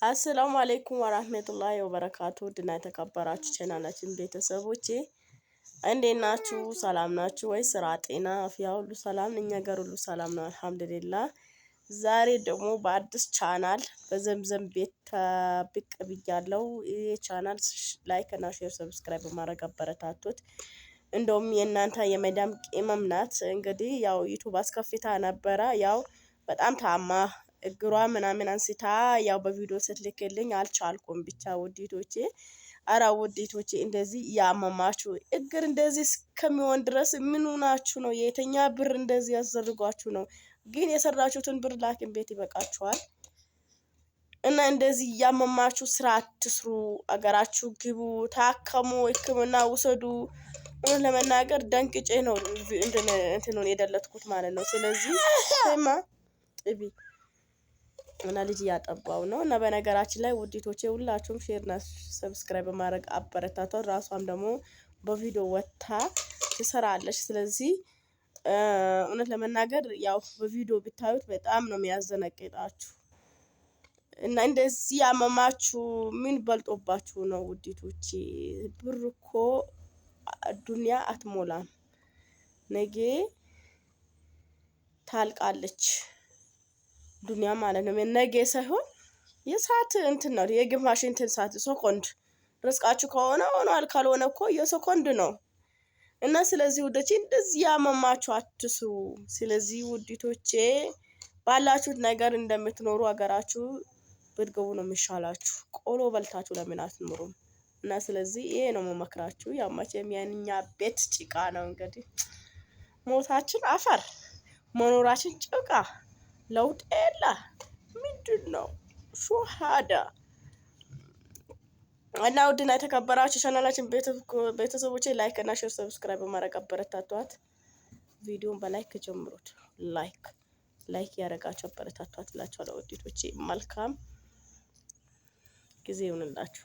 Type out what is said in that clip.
አሰላሙ አለይኩም ወራህመቱላሂ ወበረካቱ ድና የተከበራችሁ ቻናላችን ቤተሰቦቼ እንዴት ናችሁ? ሰላም ናችሁ ወይ? ስራ፣ ጤና፣ አፍያ ሁሉ ሰላም? እኛ ጋር ሁሉ ሰላም ነው አልሐምዱሊላህ። ዛሬ ደግሞ በአዲስ ቻናል በዘምዘም ቤት ብቅ ብያለሁ። ይሄ ቻናል ላይክ እና ሼር ሰብስክራይብ በማድረግ አበረታቱት። እንደውም የእናንተ የመዳም ቅመም ናት። እንግዲህ ያው ዩቲዩብ አስከፍታ ነበረ። ያው በጣም ታማ እግሯ ምናምን አንስታ ያው በቪዲዮ ስትልክልኝ አልቻልኩም። ብቻ ውዲቶቼ፣ አራ ውዲቶቼ እንደዚህ ያመማችሁ እግር እንደዚህ እስከሚሆን ድረስ ምን ሆናችሁ ነው? የተኛ ብር እንደዚህ ያዘርጓችሁ ነው? ግን የሰራችሁትን ብር ላኪን ቤት ይበቃችኋል። እና እንደዚህ ያመማችሁ ስራ አትስሩ፣ አገራችሁ ግቡ፣ ታከሙ፣ ሕክምና ውሰዱ። ለመናገር ደንቅጬ ነው እንትኑን የደለትኩት ማለት ነው። ስለዚህ ጥቢ እና ልጅ እያጠባው ነው። እና በነገራችን ላይ ውዲቶቼ ሁላችሁም ሼር እና ሰብስክራይብ በማድረግ አበረታቷት። ራሷም ደግሞ በቪዲዮ ወጥታ ትሰራለች። ስለዚህ እውነት ለመናገር ያው በቪዲዮ ብታዩት በጣም ነው የሚያዘነቅጣችሁ። እና እንደዚህ ያመማችሁ ምን በልጦባችሁ ነው ውዲቶቼ? ብር እኮ ዱንያ አትሞላም፣ ነገ ታልቃለች ዱንያ ማለት ነው። ነገ ሳይሆን የሰዓት እንትን ነው፣ የግማሽ እንትን ሰዓት ሴኮንድ። ርስቃችሁ ከሆነ ሆኗል፣ ካልሆነ እኮ የሴኮንድ ነው። እና ስለዚህ ውዶቼ እንደዚህ ያመማችሁ አትስሩ። ስለዚህ ውዲቶቼ ባላችሁት ነገር እንደምትኖሩ ሀገራችሁ ብትገቡ ነው የሚሻላችሁ። ቆሎ በልታችሁ ለምን አትኖሩም? እና ስለዚህ ይሄ ነው መመክራችሁ። ያው መቼም የኛ ቤት ጭቃ ነው። እንግዲህ ሞታችን አፈር፣ መኖራችን ጭቃ፣ ለውጥ የለ። ምንድን ነው ሹሃዳ? እና ውድና የተከበራችሁ ቻናላችን ቤተሰቦቼ ላይክ እና ሼር ሰብስክራይብ በማድረግ አበረታቷት። ቪዲዮን በላይክ ጀምሩት። ላይክ ያደረጋችሁ አበረታቷት እላችኋለሁ ውዲቶቼ። መልካም ጊዜ ይሁንላችሁ።